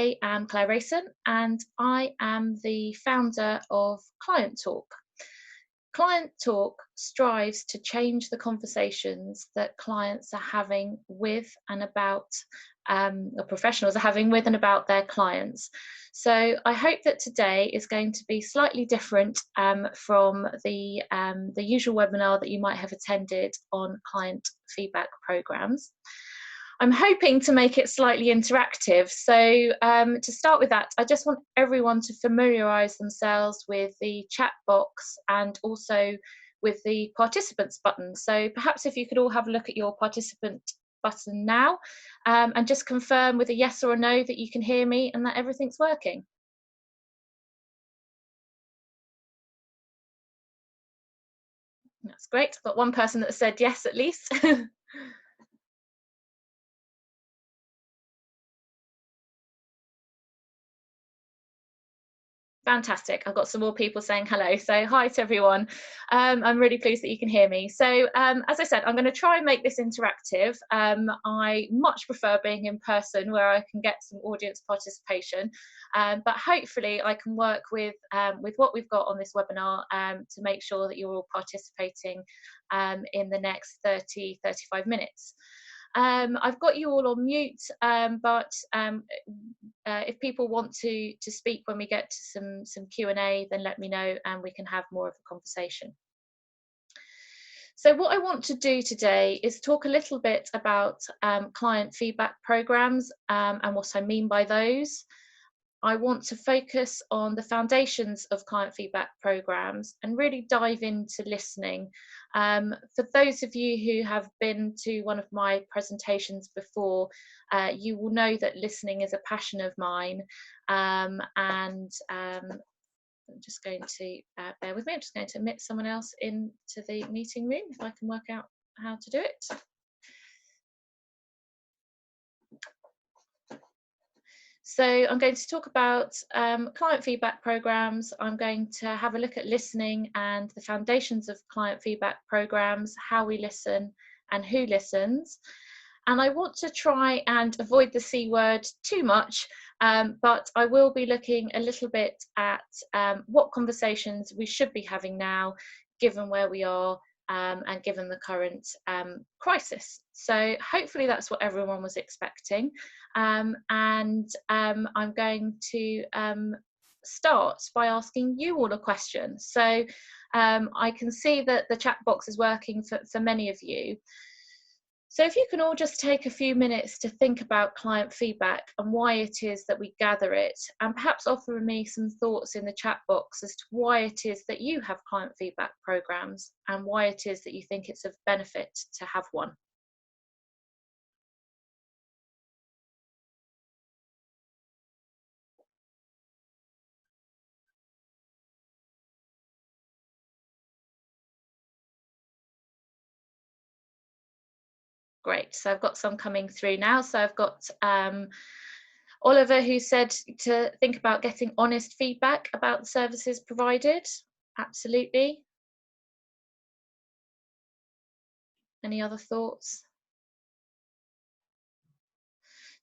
I am Claire Rason, and I am the founder of Client Talk. Client Talk strives to change the conversations that clients are having with and about, or professionals are having with and about their clients. So I hope that today is going to be slightly different from the usual webinar that you might have attended on client feedback programs. I'm hoping to make it slightly interactive. So to start with that, I just want everyone to familiarise themselves with the chat box and also with the participants button. So perhaps if you could all have a look at your participant button now and just confirm with a yes or a no that you can hear me and that everything's working. That's great. I've got one person that said yes at least. Fantastic. I've got some more people saying hello. So hi to everyone. I'm really pleased that you can hear me. So as I said, I'm going to try and make this interactive. I much prefer being in person where I can get some audience participation. But hopefully I can work with what we've got on this webinar to make sure that you're all participating in the next 30-35 minutes. I've got you all on mute, but if people want to speak when we get to some Q&A, then let me know and we can have more of a conversation. So what I want to do today is talk a little bit about client feedback programs and what I mean by those. I want to focus on the foundations of client feedback programs and really dive into listening. For those of you who have been to one of my presentations before, you will know that listening is a passion of mine. I'm just going to, bear with me, I'm just going to admit someone else into the meeting room if I can work out how to do it. So I'm going to talk about client feedback programs. I'm going to have a look at listening and the foundations of client feedback programs, how we listen and who listens. And I want to try and avoid the C word too much, but I will be looking a little bit at what conversations we should be having now, given where we are and given the current crisis. So hopefully that's what everyone was expecting. I'm going to start by asking you all a question. So I can see that the chat box is working for many of you. So if you can all just take a few minutes to think about client feedback and why it is that we gather it, and perhaps offer me some thoughts in the chat box as to why it is that you have client feedback programs and why it is that you think it's of benefit to have one. Great, so I've got some coming through now. So I've got Oliver, who said to think about getting honest feedback about the services provided. Absolutely. Any other thoughts?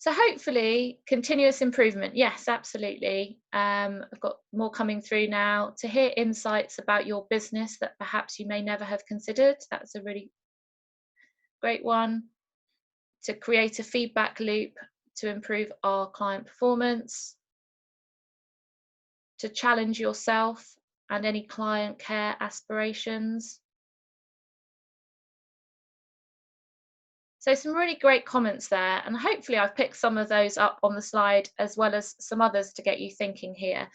So hopefully continuous improvement. Yes, absolutely. I've got more coming through now. To hear insights about your business that perhaps you may never have considered. That's a really great one. To create a feedback loop to improve our client performance. To challenge yourself and any client care aspirations. So some really great comments there, and hopefully I've picked some of those up on the slide as well as some others to get you thinking here.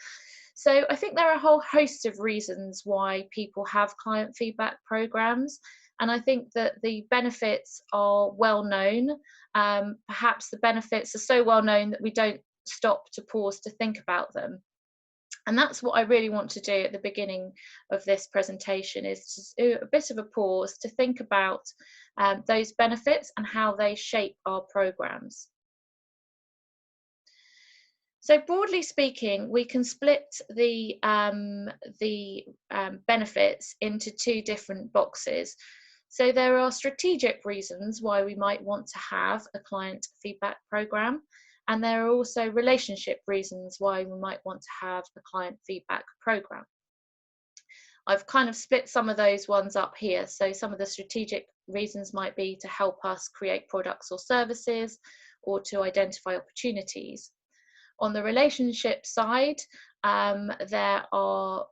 So I think there are a whole host of reasons why people have client feedback programs, and I think that the benefits are well known. Perhaps the benefits are so well known that we don't stop to pause to think about them. And that's what I really want to do at the beginning of this presentation, is to do a bit of a pause to think about those benefits and how they shape our programs. So broadly speaking, we can split the benefits into two different boxes. So there are strategic reasons why we might want to have a client feedback program. And there are also relationship reasons why we might want to have a client feedback program. I've kind of split some of those ones up here. So some of the strategic reasons might be to help us create products or services, or to identify opportunities. On the relationship side, there are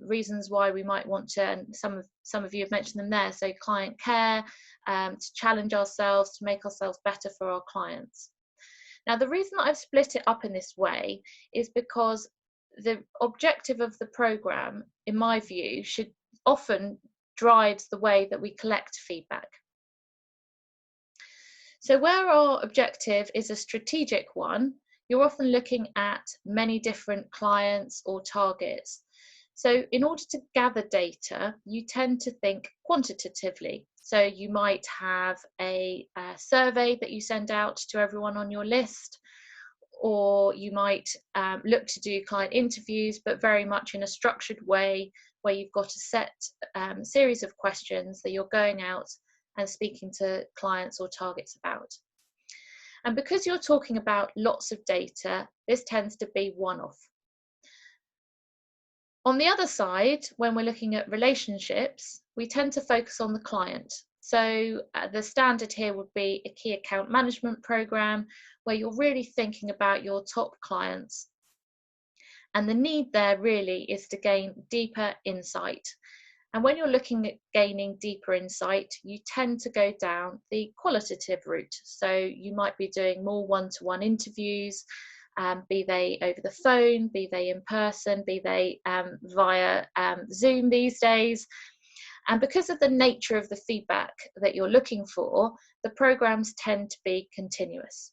reasons why we might want to, and some of you have mentioned them there, so client care, to challenge ourselves, to make ourselves better for our clients. Now, the reason that I've split it up in this way is because the objective of the program, in my view, should often drives the way that we collect feedback. So where our objective is a strategic one, you're often looking at many different clients or targets. So in order to gather data, you tend to think quantitatively. So you might have a survey that you send out to everyone on your list, or you might look to do client interviews, but very much in a structured way, where you've got a set series of questions that you're going out and speaking to clients or targets about. And because you're talking about lots of data, this tends to be one-off. On the other side, when we're looking at relationships, we tend to focus on the client. So the standard here would be a key account management program, where you're really thinking about your top clients. And the need there really is to gain deeper insight. And when you're looking at gaining deeper insight, you tend to go down the qualitative route. So you might be doing more one-to-one interviews, be they over the phone, be they in person, be they via Zoom these days. And because of the nature of the feedback that you're looking for, the programs tend to be continuous.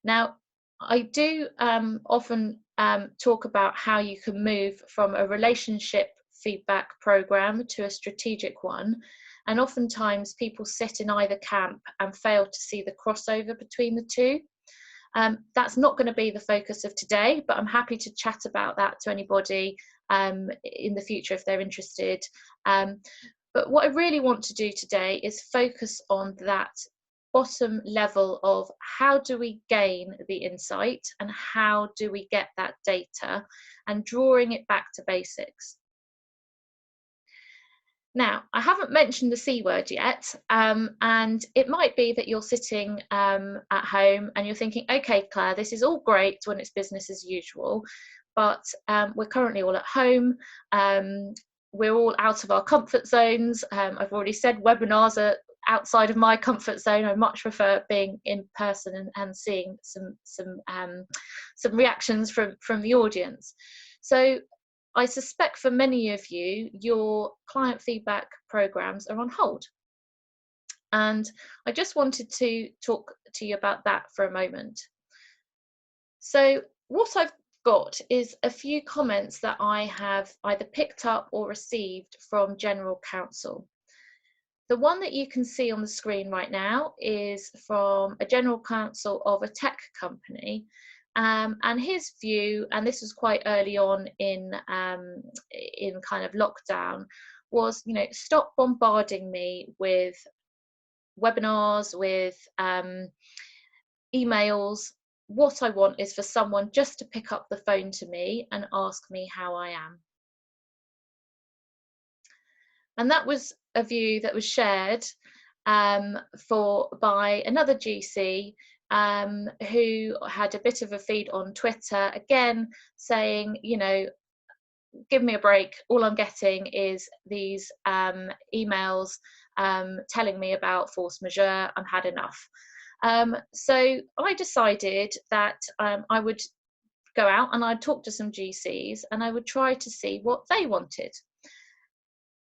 Now, I do often talk about how you can move from a relationship feedback program to a strategic one. And oftentimes people sit in either camp and fail to see the crossover between the two. That's not going to be the focus of today, but I'm happy to chat about that to anybody in the future if they're interested. But what I really want to do today is focus on that bottom level of how do we gain the insight and how do we get that data, and drawing it back to basics. Now, I haven't mentioned the C word yet, and it might be that you're sitting at home and you're thinking, okay, Claire, this is all great when it's business as usual, but we're currently all at home. We're all out of our comfort zones. I've already said webinars are outside of my comfort zone. I much prefer being in person and seeing some reactions from the audience. So I suspect for many of you, your client feedback programs are on hold. And I just wanted to talk to you about that for a moment. So what I've got is a few comments that I have either picked up or received from General Counsel. The one that you can see on the screen right now is from a General Counsel of a tech company. And his view, and this was quite early on in kind of lockdown, was, you know, stop bombarding me with webinars, with emails. What I want is for someone just to pick up the phone to me and ask me how I am. And that was a view that was shared by another GC who had a bit of a feed on Twitter, again saying, you know, give me a break. All I'm getting is these emails telling me about force majeure. I've had enough. So I decided that I would go out and I'd talk to some GCs and I would try to see what they wanted.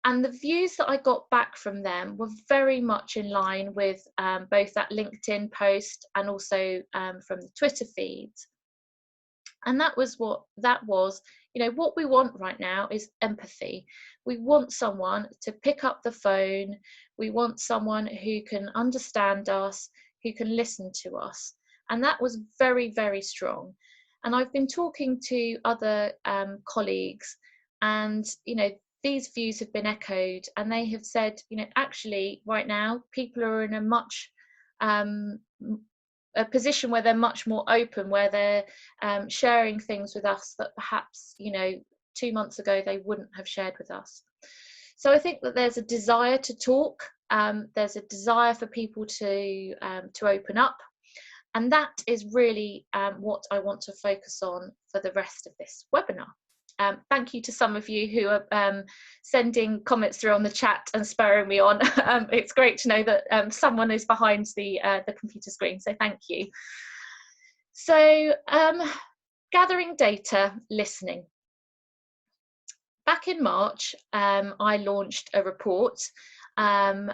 And the views that I got back from them were very much in line with both that LinkedIn post and also from the Twitter feeds. And that was, you know, what we want right now is empathy. We want someone to pick up the phone. We want someone who can understand us, who can listen to us. And that was very, very strong. And I've been talking to other colleagues, and, you know, these views have been echoed, and they have said, you know, actually right now people are in a much a position where they're much more open, where they're sharing things with us that perhaps, 2 months ago they wouldn't have shared with us. So I think that there's a desire to talk, there's a desire for people to open up, and that is really what I want to focus on for the rest of this webinar. Thank you to some of you who are sending comments through on the chat and spurring me on. It's great to know that someone is behind the computer screen, so thank you. So gathering data, listening. Back in March, I launched a report, and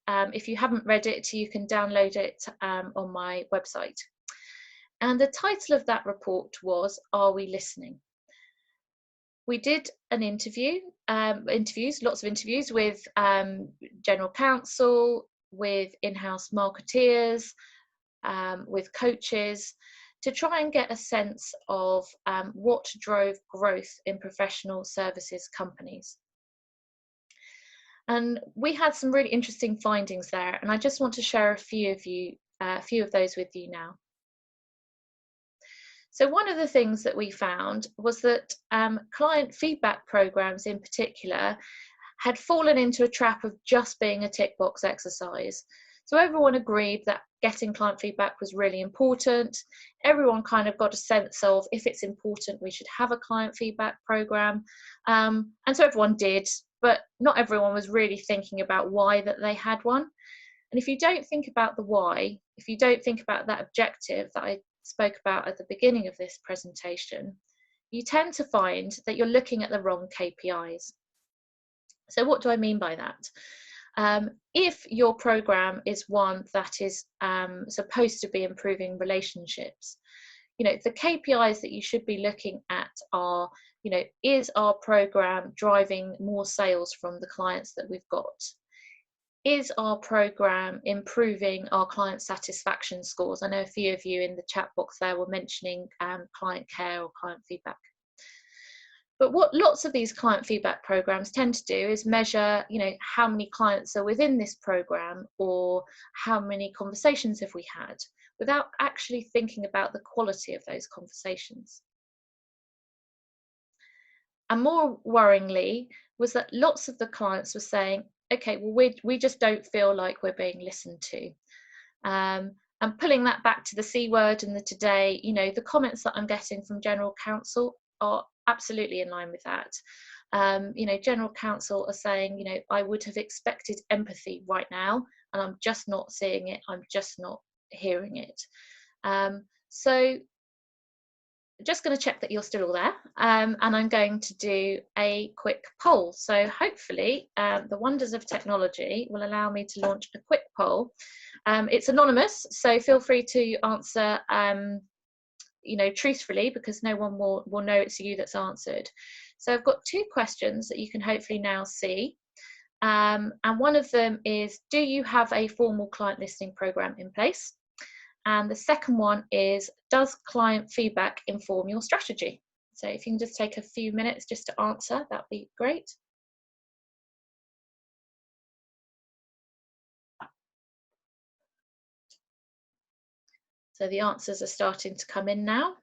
if you haven't read it, you can download it on my website. And the title of that report was, Are We Listening? We did an lots of interviews with general counsel, with in-house marketeers, with coaches, to try and get a sense of what drove growth in professional services companies. And we had some really interesting findings there, and I just want to share a few of those with you now. So one of the things that we found was that client feedback programs in particular had fallen into a trap of just being a tick box exercise. So everyone agreed that getting client feedback was really important. Everyone kind of got a sense of, if it's important, we should have a client feedback program. And so everyone did, but not everyone was really thinking about why that they had one. And if you don't think about the why, if you don't think about that objective that I spoke about at the beginning of this presentation, you tend to find that you're looking at the wrong KPIs. So what do I mean by that? If your program is one that is supposed to be improving relationships, the KPIs that you should be looking at are, is our program driving more sales from the clients that we've got? Is our program improving our client satisfaction scores? I know a few of you in the chat box there were mentioning client care or client feedback. But what lots of these client feedback programs tend to do is measure, how many clients are within this program, or how many conversations have we had, without actually thinking about the quality of those conversations. And more worryingly was that lots of the clients were saying, okay, well, we just don't feel like we're being listened to. And pulling that back to the C word and the today, the comments that I'm getting from general counsel are absolutely in line with that. General counsel are saying, I would have expected empathy right now, and I'm just not seeing it. I'm just not hearing it. So just going to check that you're still all there, and I'm going to do a quick poll. So hopefully the wonders of technology will allow me to launch a quick poll. It's anonymous, so feel free to answer truthfully, because no one will know it's you that's answered. So I've got two questions that you can hopefully now see, and one of them is, do you have a formal client listening program in place? And the second one is, does client feedback inform your strategy? So if you can just take a few minutes just to answer, that'd be great. So the answers are starting to come in now.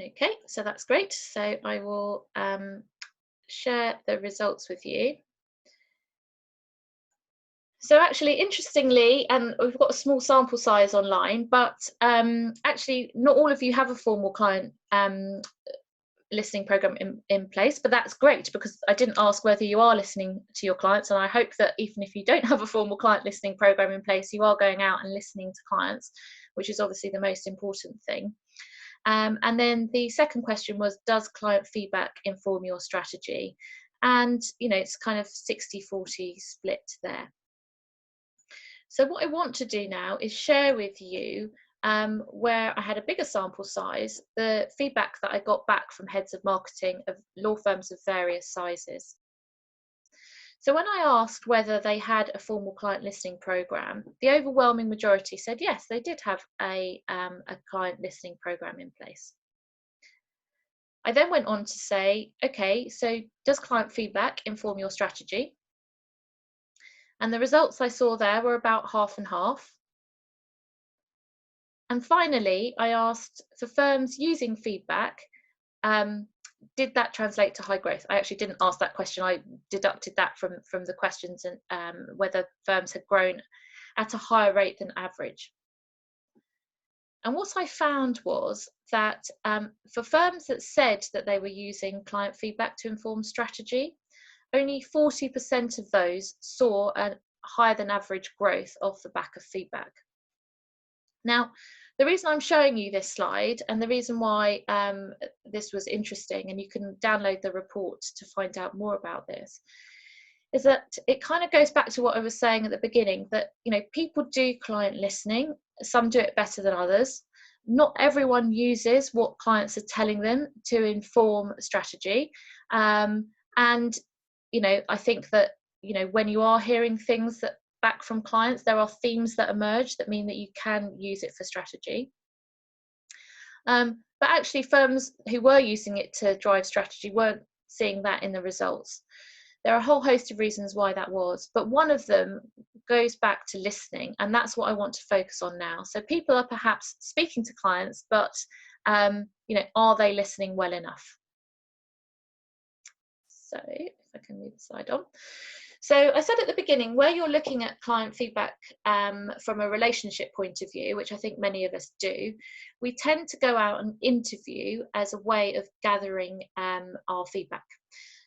Okay, so that's great. So I will share the results with you. So actually, interestingly, and we've got a small sample size online, but actually not all of you have a formal client listening program in place, but that's great, because I didn't ask whether you are listening to your clients, and I hope that even if you don't have a formal client listening program in place, you are going out and listening to clients, which is obviously the most important thing. And then the second question was, does client feedback inform your strategy? And it's kind of 60-40 split there. So what I want to do now is share with you, where I had a bigger sample size, the feedback that I got back from heads of marketing of law firms of various sizes. So when I asked whether they had a formal client listening program, the overwhelming majority said yes, they did have a client listening program in place. I then went on to say, okay, so does client feedback inform your strategy? And the results I saw there were about half and half. And finally, I asked for firms using feedback, did that translate to high growth? I actually didn't ask that question. I deducted that from the questions and whether firms had grown at a higher rate than average. And what I found was that for firms that said that they were using client feedback to inform strategy, only 40% of those saw a higher than average growth off the back of feedback. Now, the reason I'm showing you this slide and the reason why this was interesting, and you can download the report to find out more about this, is that it kind of goes back to what I was saying at the beginning, that people do client listening. Some do it better than others. Not everyone uses what clients are telling them to inform strategy. And I think that when you are hearing things that back from clients, there are themes that emerge that mean that you can use it for strategy. But actually, firms who were using it to drive strategy weren't seeing that in the results. There are a whole host of reasons why that was, but one of them goes back to listening, and that's what I want to focus on now. So people are perhaps speaking to clients, but are they listening well enough? So if I can move the slide on. So I said at the beginning, where you're looking at client feedback from a relationship point of view, which I think many of us do, we tend to go out and interview as a way of gathering our feedback.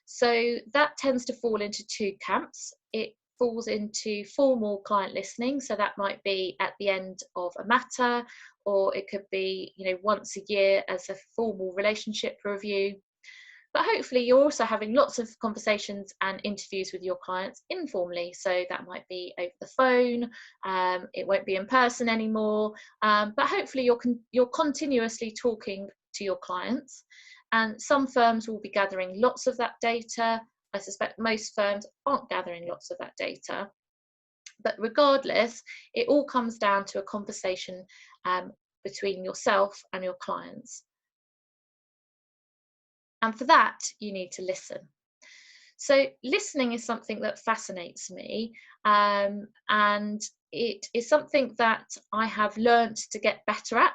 So that tends to fall into two camps. It falls into formal client listening, so that might be at the end of a matter, or it could be once a year as a formal relationship review. But hopefully you're also having lots of conversations and interviews with your clients informally. So that might be over the phone, it won't be in person anymore, but hopefully you're continuously talking to your clients. And some firms will be gathering lots of that data. I suspect most firms aren't gathering lots of that data. But regardless, it all comes down to a conversation between yourself and your clients. And for that, you need to listen. So listening is something that fascinates me, and it is something that I have learned to get better at.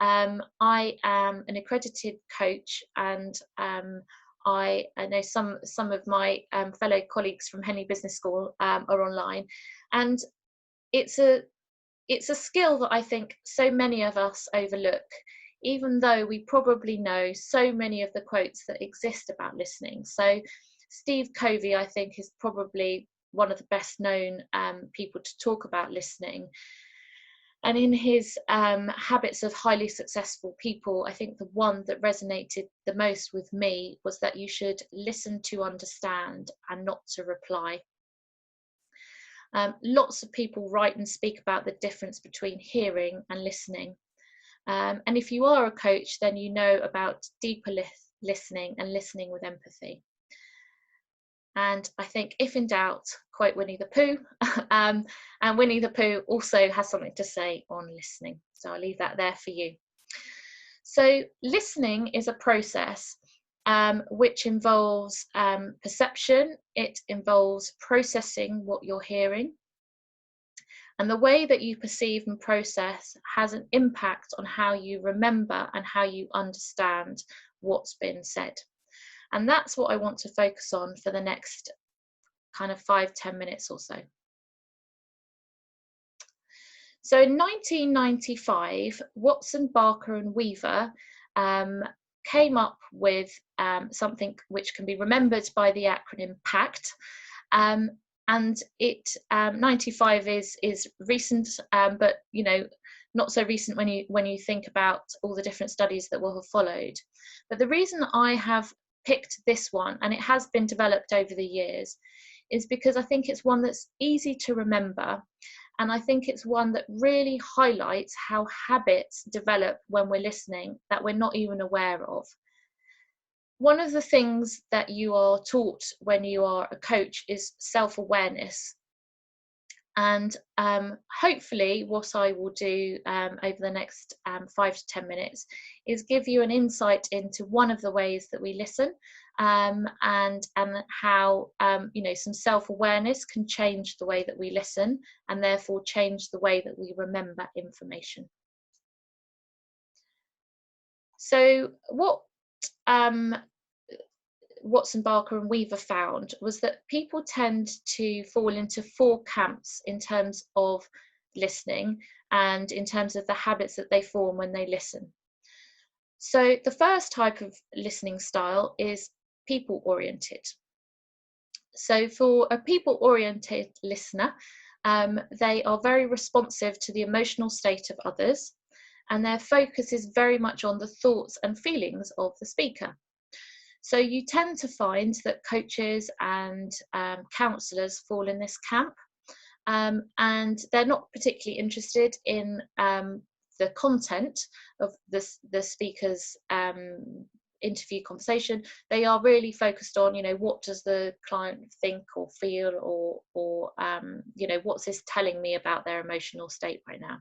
I am an accredited coach, and I know some of my fellow colleagues from Henley Business School are online, and it's a skill that I think so many of us overlook, even though we probably know so many of the quotes that exist about listening. So Steve Covey, I think, is probably one of the best known people to talk about listening. And in his Habits of Highly Successful People, I think the one that resonated the most with me was that you should listen to understand and not to reply. Lots of people write and speak about the difference between hearing and listening. And if you are a coach, then you know about deeper listening and listening with empathy. And I think, if in doubt, quote Winnie the Pooh. And Winnie the Pooh also has something to say on listening. So I'll leave that there for you. So listening is a process which involves perception. It involves processing what you're hearing. And the way that you perceive and process has an impact on how you remember and how you understand what's been said. And that's what I want to focus on for the next kind of 5-10 minutes or so. So in 1995, Watson, Barker and Weaver came up with something which can be remembered by the acronym PACT. And it 95 is recent, but not so recent when you think about all the different studies that will have followed. But the reason I have picked this one, and it has been developed over the years, is because I think it's one that's easy to remember, and I think it's one that really highlights how habits develop when we're listening that we're not even aware of. One of the things that you are taught when you are a coach is self-awareness. And hopefully what I will do over the next 5 to 10 minutes is give you an insight into one of the ways that we listen, and how some self-awareness can change the way that we listen, and therefore change the way that we remember information. So what Watson, Barker and Weaver found was that people tend to fall into 4 camps in terms of listening and in terms of the habits that they form when they listen. So the first type of listening style is people-oriented. So for a people-oriented listener, they are very responsive to the emotional state of others, and their focus is very much on the thoughts and feelings of the speaker. So you tend to find that coaches and counsellors fall in this camp, and they're not particularly interested in the content of the speaker's interview conversation. They are really focused on, what does the client think or feel, or what's this telling me about their emotional state right now.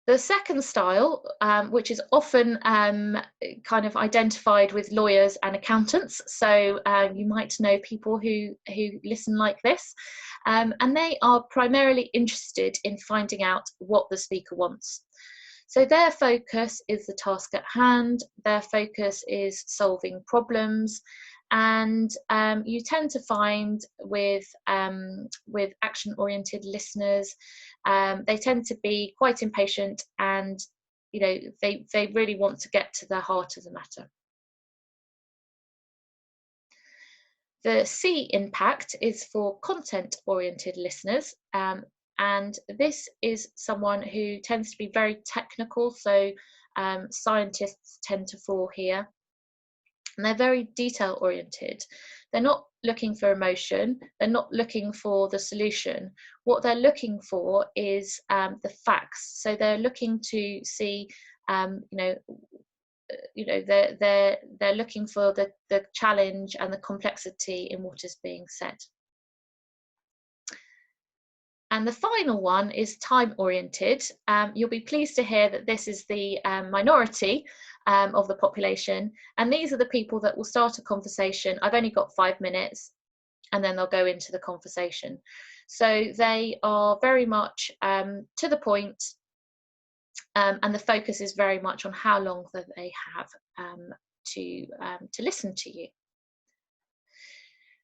The second style, which is often kind of identified with lawyers and accountants, so you might know people who listen like this, and they are primarily interested in finding out what the speaker wants. So their focus is the task at hand, their focus is solving problems, and you tend to find with action-oriented listeners, they tend to be quite impatient, and they really want to get to the heart of the matter. The C impact is for content-oriented listeners, and this is someone who tends to be very technical, so scientists tend to fall here. And they're very detail oriented. They're not looking for emotion, they're not looking for the solution. What they're looking for is the facts. So they're looking to see, they're looking for the challenge and the complexity in what is being said. And the final one is time-oriented. You'll be pleased to hear that this is the minority of the population, and these are the people that will start a conversation. I've only got 5 minutes, and then they'll go into the conversation. So they are very much to the point, and the focus is very much on how long that they have to listen to you.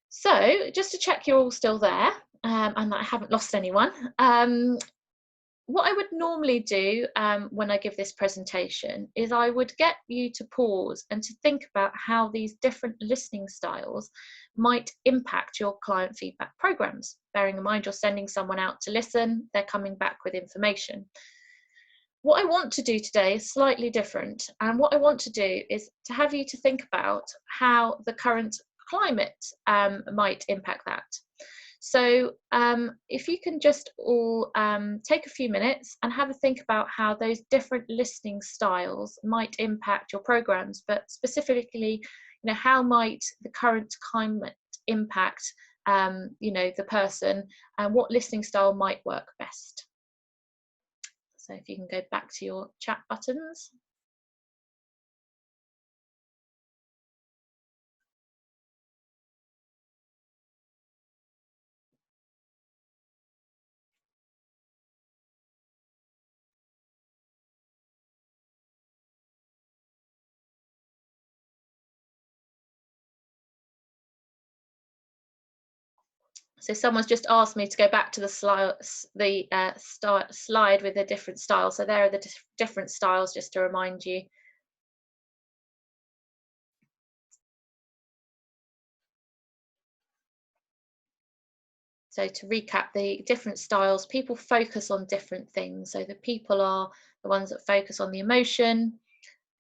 So just to check you're all still there, and that I haven't lost anyone, what I would normally do when I give this presentation is I would get you to pause and to think about how these different listening styles might impact your client feedback programs. Bearing in mind you're sending someone out to listen, they're coming back with information. What I want to do today is slightly different, and what I want to do is to have you to think about how the current climate might impact that. So if you can just all take a few minutes and have a think about how those different listening styles might impact your programs, but specifically, how might the current climate impact, the person, and what listening style might work best. So if you can go back to your chat buttons. So someone's just asked me to go back to the slide with a different style. So there are the different styles, just to remind you. So to recap, the different styles, people focus on different things. So the people are the ones that focus on the emotion.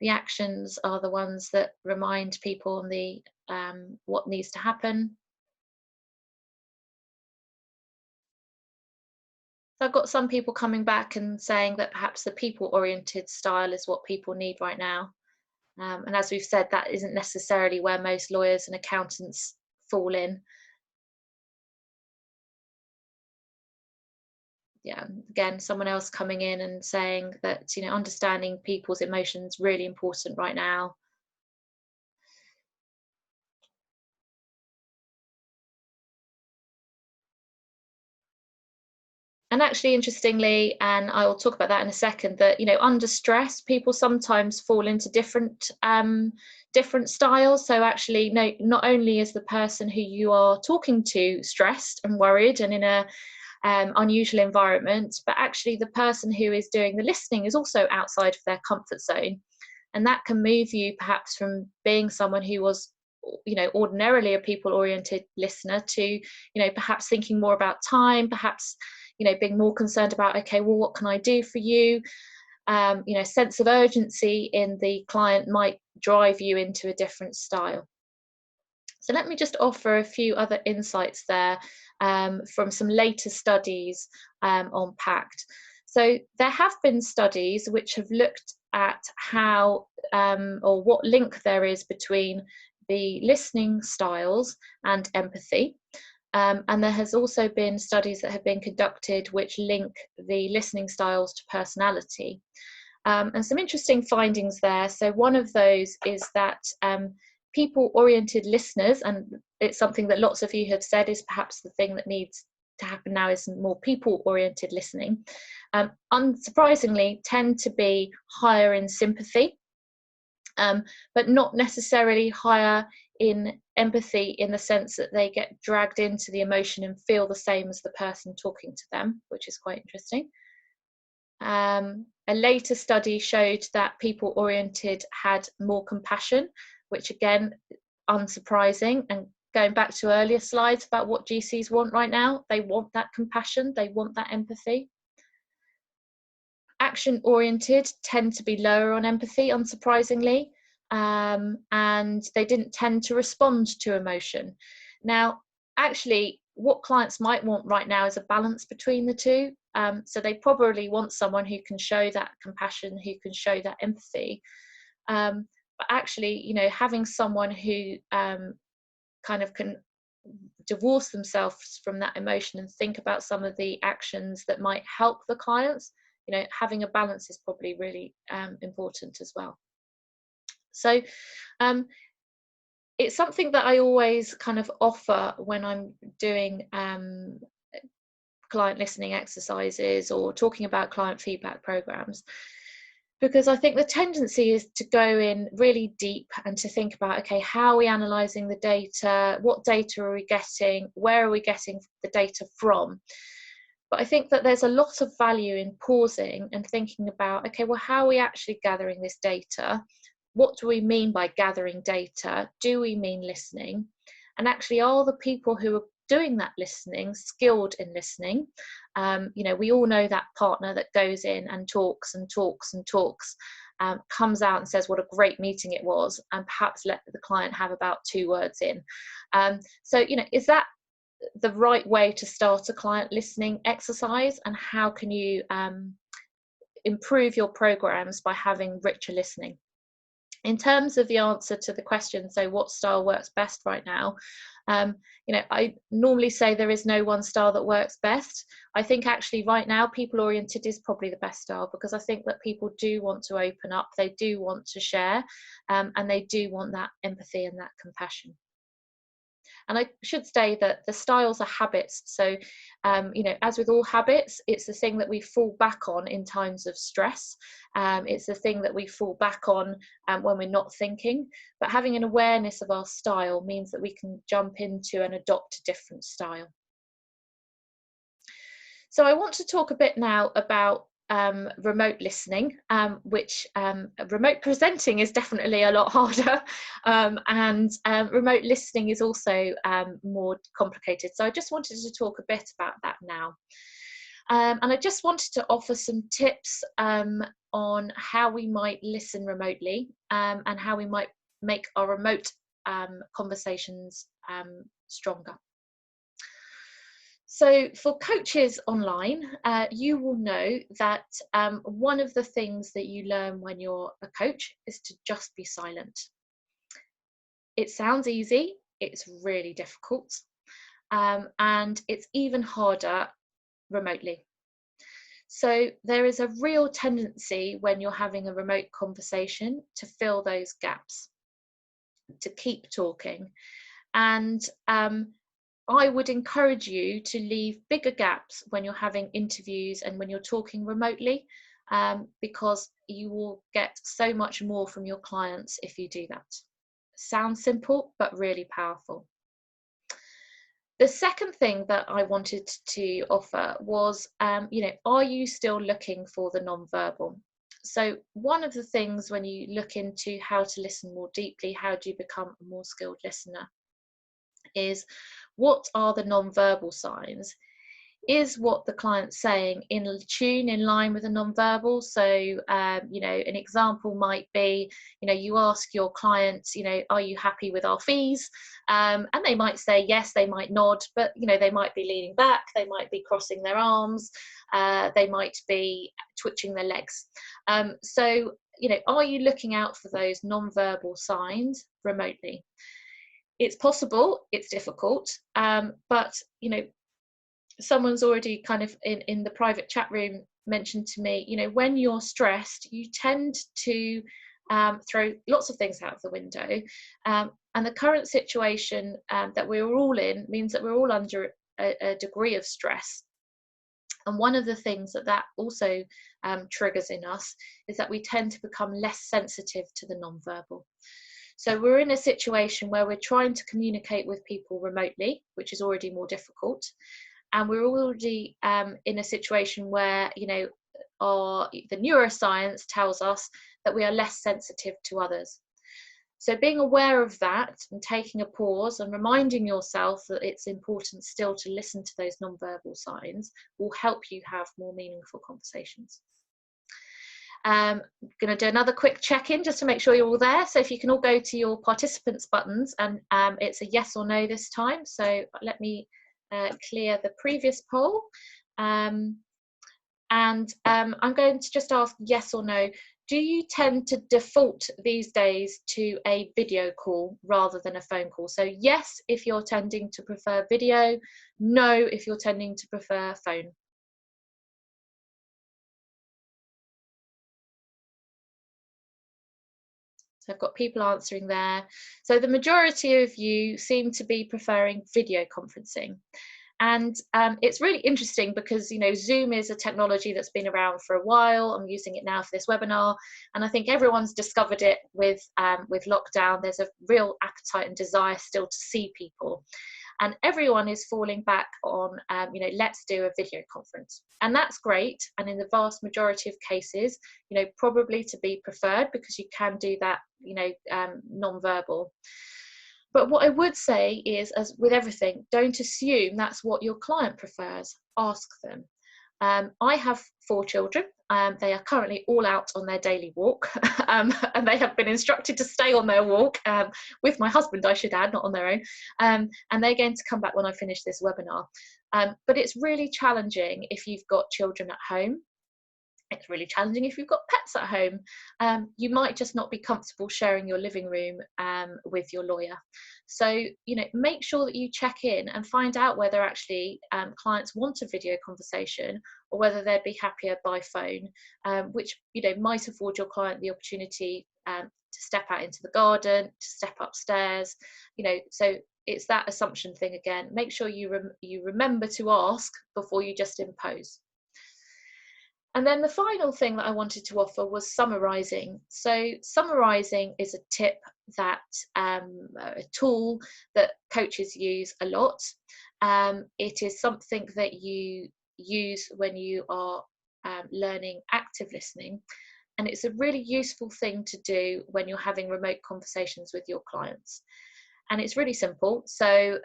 The actions are the ones that remind people on the what needs to happen. So I've got some people coming back and saying that perhaps the people-oriented style is what people need right now. And as we've said, that isn't necessarily where most lawyers and accountants fall in. yeah, again, someone else coming in and saying that, understanding people's emotions really important right now. And actually, interestingly, and I will talk about that in a second, that under stress, people sometimes fall into different styles. So actually, no, not only is the person who you are talking to stressed and worried and in a unusual environment, but actually the person who is doing the listening is also outside of their comfort zone, and that can move you perhaps from being someone who was ordinarily a people oriented listener to perhaps thinking more about time, perhaps being more concerned about, okay, well, what can I do for you? Sense of urgency in the client might drive you into a different style. So let me just offer a few other insights there from some later studies on PACT. So there have been studies which have looked at how or what link there is between the listening styles and empathy. And there has also been studies that have been conducted which link the listening styles to personality. And some interesting findings there. So one of those is that people-oriented listeners, and it's something that lots of you have said is perhaps the thing that needs to happen now, is more people-oriented listening, unsurprisingly tend to be higher in sympathy, but not necessarily higher in empathy, in the sense that they get dragged into the emotion and feel the same as the person talking to them, which is quite interesting. A later study showed that people oriented had more compassion, which again, unsurprising. And going back to earlier slides about what GCs want right now, they want that compassion, they want that empathy. Action oriented tend to be lower on empathy, unsurprisingly, and they didn't tend to respond to emotion. Now, actually, what clients might want right now is a balance between the two. So they probably want someone who can show that compassion, who can show that empathy. But actually, having someone who kind of can divorce themselves from that emotion and think about some of the actions that might help the clients, having a balance is probably really important as well. So it's something that I always kind of offer when I'm doing client listening exercises or talking about client feedback programs, because I think the tendency is to go in really deep and to think about, okay, how are we analysing the data? What data are we getting? Where are we getting the data from? But I think that there's a lot of value in pausing and thinking about, okay, well, how are we actually gathering this data? What do we mean by gathering data? Do we mean listening? And actually, are the people who are doing that listening skilled in listening? We all know that partner that goes in and talks and talks and talks, comes out and says what a great meeting it was, and perhaps let the client have about 2 words in. So, is that the right way to start a client listening exercise? And how can you improve your programs by having richer listening? In terms of the answer to the question, so what style works best right now? I normally say there is no one style that works best. I think actually right now people oriented is probably the best style, because I think that people do want to open up, they do want to share, and they do want that empathy and that compassion. And I should say that the styles are habits. So, as with all habits, it's the thing that we fall back on in times of stress. It's the thing that we fall back on when we're not thinking. But having an awareness of our style means that we can jump into and adopt a different style. So I want to talk a bit now about remote listening, which remote presenting is definitely a lot harder, and remote listening is also more complicated. So I just wanted to talk a bit about that now. And I just wanted to offer some tips on how we might listen remotely, and how we might make our remote conversations stronger. So for coaches online, you will know that one of the things that you learn when you're a coach is to just be silent. It sounds easy, it's really difficult, and it's even harder remotely. So there is a real tendency when you're having a remote conversation to fill those gaps, to keep talking. And I would encourage you to leave bigger gaps when you're having interviews and when you're talking remotely, because you will get so much more from your clients if you do that. Sounds simple, but really powerful. The second thing that I wanted to offer was, are you still looking for the non-verbal? So one of the things when you look into how to listen more deeply, how do you become a more skilled listener, is what are the non-verbal signs? Is what the client's saying in tune, in line with the non-verbal? So, an example might be, you ask your clients, are you happy with our fees? And they might say yes, they might nod, but, they might be leaning back, they might be crossing their arms, they might be twitching their legs. So, are you looking out for those non-verbal signs remotely? It's possible, it's difficult, but, someone's already kind of in the private chat room mentioned to me, when you're stressed, you tend to throw lots of things out of the window. And the current situation that we're all in means that we're all under a degree of stress. And one of the things that also triggers in us is that we tend to become less sensitive to the non-verbal. So we're in a situation where we're trying to communicate with people remotely, which is already more difficult. And we're already in a situation where, the neuroscience tells us that we are less sensitive to others. So being aware of that and taking a pause and reminding yourself that it's important still to listen to those non-verbal signs will help you have more meaningful conversations. I'm going to do another quick check-in just to make sure you're all there. So if you can all go to your participants buttons, and it's a yes or no this time. So let me clear the previous poll. I'm going to just ask yes or no. Do you tend to default these days to a video call rather than a phone call? So yes, if you're tending to prefer video, no, if you're tending to prefer phone. So I've got people answering there. So the majority of you seem to be preferring video conferencing. And it's really interesting because, Zoom is a technology that's been around for a while. I'm using it now for this webinar. And I think everyone's discovered it with lockdown. There's a real appetite and desire still to see people. And everyone is falling back on, let's do a video conference. And that's great. And in the vast majority of cases, probably to be preferred because you can do that, non-verbal. But what I would say is, as with everything, don't assume that's what your client prefers. Ask them. I have 4 children. They are currently all out on their daily walk, and they have been instructed to stay on their walk with my husband, I should add, not on their own. And they're going to come back when I finish this webinar. But it's really challenging if you've got children at home. It's really challenging if you've got pets at home. You might just not be comfortable sharing your living room with your lawyer. So, make sure that you check in and find out whether actually clients want a video conversation or whether they'd be happier by phone, which, might afford your client the opportunity to step out into the garden, to step upstairs, so it's that assumption thing again. Make sure you remember to ask before you just impose. And then the final thing that I wanted to offer was summarizing. So summarizing is a tip that, a tool that coaches use a lot. It is something that you use when you are learning active listening. And it's a really useful thing to do when you're having remote conversations with your clients. And it's really simple. So,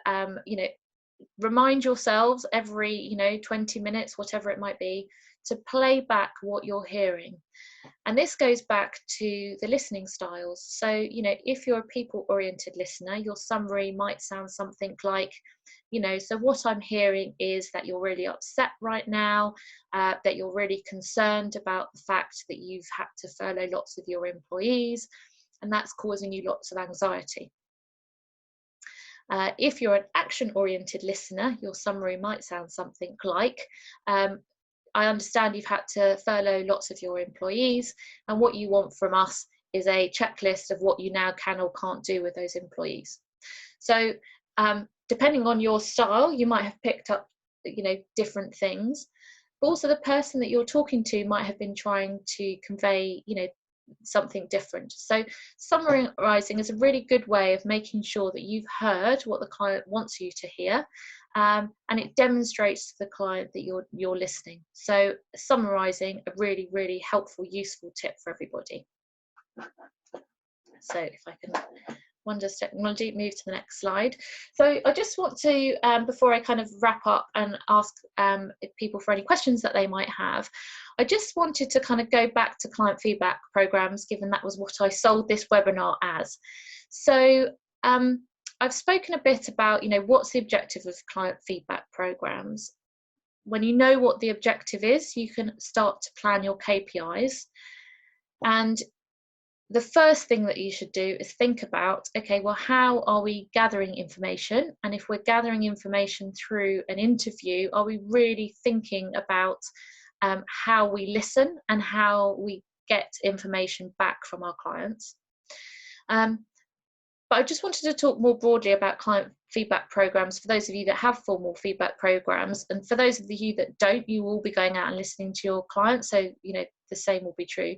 remind yourselves every, 20 minutes, whatever it might be, to play back what you're hearing. And this goes back to the listening styles. So, if you're a people-oriented listener, your summary might sound something like, so what I'm hearing is that you're really upset right now, that you're really concerned about the fact that you've had to furlough lots of your employees, and that's causing you lots of anxiety. If you're an action-oriented listener, your summary might sound something like, I understand you've had to furlough lots of your employees, and what you want from us is a checklist of what you now can or can't do with those employees. So depending on your style, you might have picked up, different things, but also the person that you're talking to might have been trying to convey, something different. So summarizing is a really good way of making sure that you've heard what the client wants you to hear, and it demonstrates to the client that you're listening. So summarizing, a really, really helpful, useful tip for everybody. So if I can Wonders Technology, move to the next slide. So I just want to, before I kind of wrap up and ask people for any questions that they might have, I just wanted to kind of go back to client feedback programs, given that was what I sold this webinar as. So I've spoken a bit about, what's the objective of client feedback programs. When you know what the objective is, you can start to plan your KPIs. And the first thing that you should do is think about, okay, well, how are we gathering information? And if we're gathering information through an interview, are we really thinking about how we listen and how we get information back from our clients? But I just wanted to talk more broadly about client feedback programs for those of you that have formal feedback programs. And for those of you that don't, you will be going out and listening to your clients. So, the same will be true.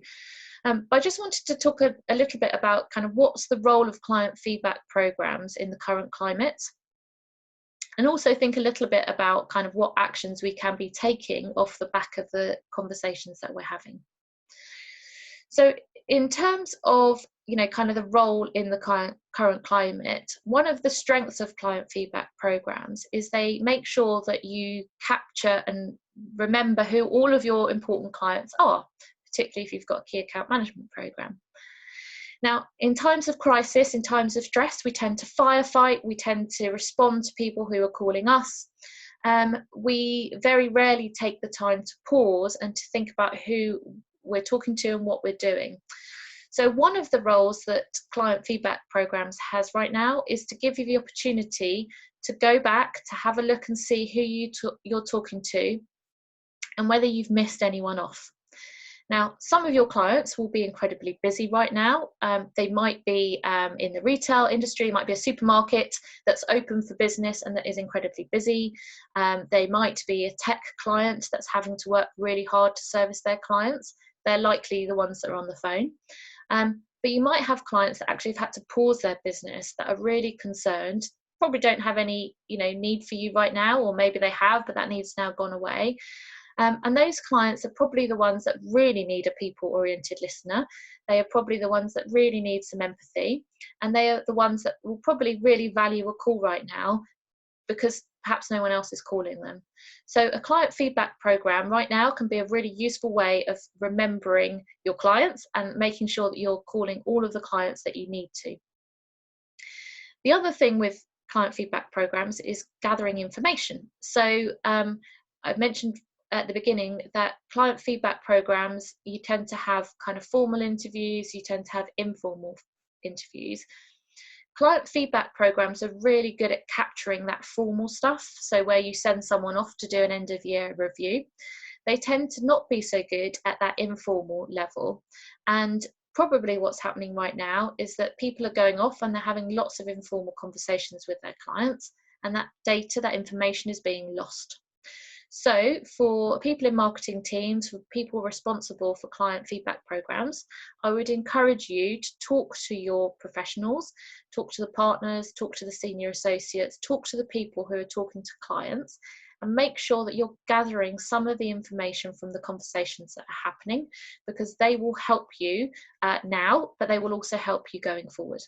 But I just wanted to talk a little bit about kind of what's the role of client feedback programs in the current climate, and also think a little bit about kind of what actions we can be taking off the back of the conversations that we're having. So in terms of, kind of the role in the current climate, one of the strengths of client feedback programs is they make sure that you capture and remember who all of your important clients are, particularly if you've got a key account management program. Now, in times of crisis, in times of stress, we tend to firefight, we tend to respond to people who are calling us. We very rarely take the time to pause and to think about who we're talking to and what we're doing. So one of the roles that client feedback programs has right now is to give you the opportunity to go back, to have a look and see who you're talking to and whether you've missed anyone off. Now, some of your clients will be incredibly busy right now. They might be in the retail industry, it might be a supermarket that's open for business and that is incredibly busy. They might be a tech client that's having to work really hard to service their clients. They're likely the ones that are on the phone. But you might have clients that actually have had to pause their business, that are really concerned, probably don't have any need for you right now, or maybe they have, but that need's now gone away. And those clients are probably the ones that really need a people-oriented listener. They are probably the ones that really need some empathy. And they are the ones that will probably really value a call right now because perhaps no one else is calling them. So a client feedback program right now can be a really useful way of remembering your clients and making sure that you're calling all of the clients that you need to. The other thing with client feedback programs is gathering information. So I've mentioned at the beginning that client feedback programs, you tend to have kind of formal interviews, you tend to have informal interviews. Client feedback programs are really good at capturing that formal stuff. So where you send someone off to do an end of year review, they tend to not be so good at that informal level. And probably what's happening right now is that people are going off and they're having lots of informal conversations with their clients, and that data, that information is being lost. So for people in marketing teams, for people responsible for client feedback programs, I would encourage you to talk to your professionals, talk to the partners, talk to the senior associates, talk to the people who are talking to clients, and make sure that you're gathering some of the information from the conversations that are happening, because they will help you now, but they will also help you going forward.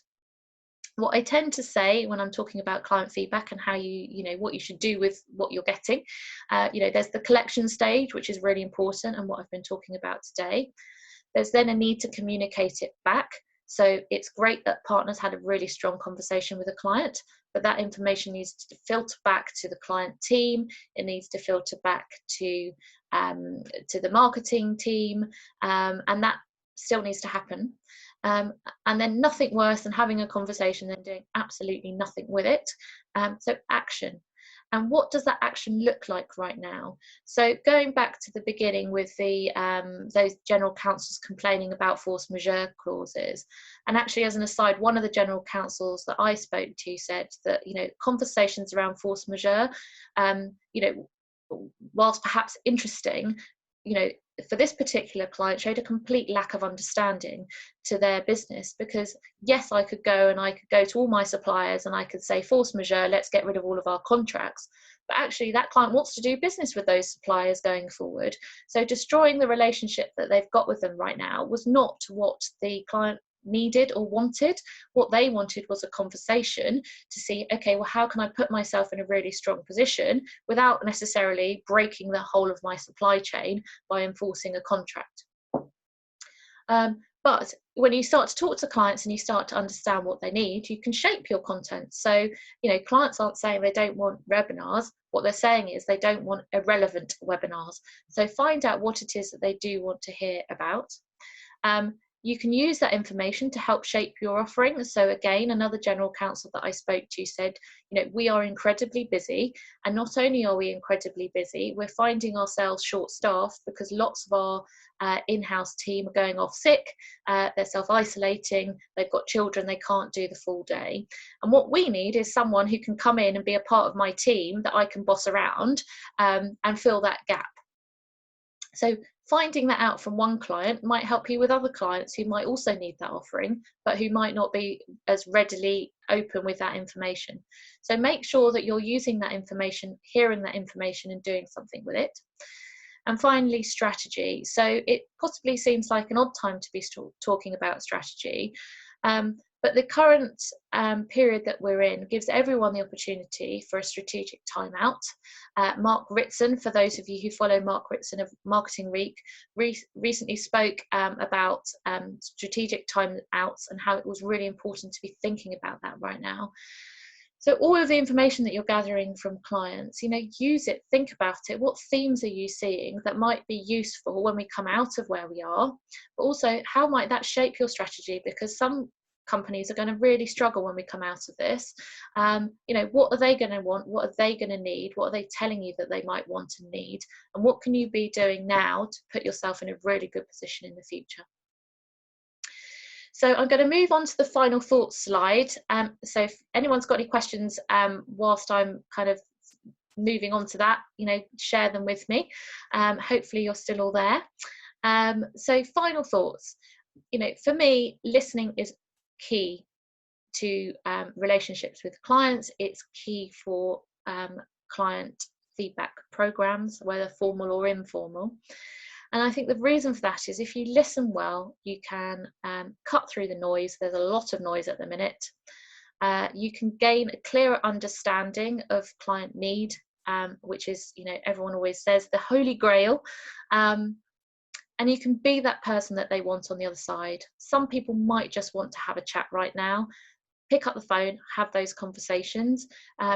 What I tend to say when I'm talking about client feedback and how what you should do with what you're getting, there's the collection stage, which is really important, and what I've been talking about today. There's then a need to communicate it back. So it's great that partners had a really strong conversation with a client, but that information needs to filter back to the client team. It needs to filter back to the marketing team, and that still needs to happen. And then nothing worse than having a conversation and doing absolutely nothing with it. So action. And what does that action look like right now? So going back to the beginning with the those general counsels complaining about force majeure clauses, and actually as an aside, one of the general counsels that I spoke to said that, you know, conversations around force majeure, you know, whilst perhaps interesting, you know, for this particular client showed a complete lack of understanding to their business, because yes, I could go to all my suppliers and I could say force majeure, let's get rid of all of our contracts, but actually that client wants to do business with those suppliers going forward. So destroying the relationship that they've got with them right now was not what the client needed or wanted. What they wanted was a conversation to see, okay, well, how can I put myself in a really strong position without necessarily breaking the whole of my supply chain by enforcing a contract. But when you start to talk to clients and you start to understand what they need, you can shape your content. So, you know, clients aren't saying they don't want webinars. What they're saying is they don't want irrelevant webinars. So find out what it is that they do want to hear about. You can use that information to help shape your offering. So again, another general counsel that I spoke to said, you know, we are incredibly busy, and not only are we incredibly busy, we're finding ourselves short-staffed because lots of our in-house team are going off sick, they're self-isolating, they've got children, they can't do the full day. And what we need is someone who can come in and be a part of my team that I can boss around and fill that gap. So finding that out from one client might help you with other clients who might also need that offering, but who might not be as readily open with that information. So make sure that you're using that information, hearing that information, and doing something with it. And finally, strategy. So it possibly seems like an odd time to be talking about strategy, but the current period that we're in gives everyone the opportunity for a strategic timeout. Mark Ritson, for those of you who follow Mark Ritson of Marketing Week, recently spoke about strategic timeouts and how it was really important to be thinking about that right now. So all of the information that you're gathering from clients, you know, use it, think about it. What themes are you seeing that might be useful when we come out of where we are? But also, how might that shape your strategy? Because some companies are going to really struggle when we come out of this. You know, what are they going to want? What are they going to need? What are they telling you that they might want and need? And what can you be doing now to put yourself in a really good position in the future? So I'm going to move on to the final thoughts slide. So if anyone's got any questions whilst I'm kind of moving on to that, you know, share them with me. Hopefully you're still all there. So final thoughts. You know, for me, listening is key to relationships with clients. It's key for client feedback programs, whether formal or informal. And I think the reason for that is if you listen well, you can cut through the noise. There's a lot of noise at the minute. You can gain a clearer understanding of client need, which is, you know, everyone always says the holy grail. And you can be that person that they want on the other side. Some people might just want to have a chat right now. Pick up the phone, have those conversations,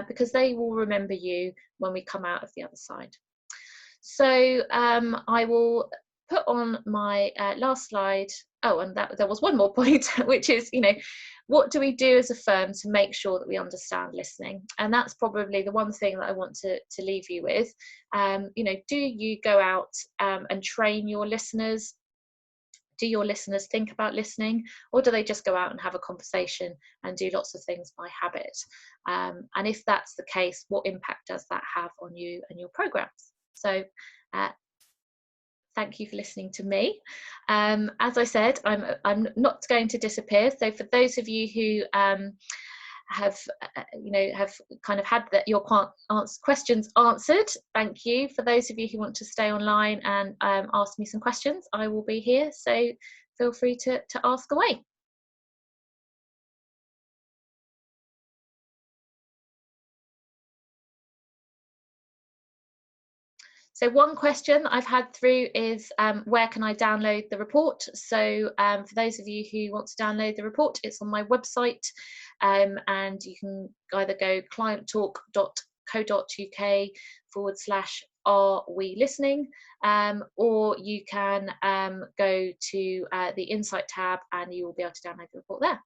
because they will remember you when we come out of the other side. So I will put on my last slide. Oh, and there was one more point, which is, you know, what do we do as a firm to make sure that we understand listening? And that's probably the one thing that I want to leave you with. You know, do you go out and train your listeners? Do your listeners think about listening, or do they just go out and have a conversation and do lots of things by habit? And if that's the case, what impact does that have on you and your programs? So thank you for listening to me. As I said, I'm not going to disappear. So for those of you who have kind of had your questions answered, thank you. For those of you who want to stay online and ask me some questions, I will be here. So feel free to ask away. So one question I've had through is where can I download the report? So for those of you who want to download the report, it's on my website, and you can either go clienttalk.co.uk/are we listening, or you can go to the Insight tab and you will be able to download the report there.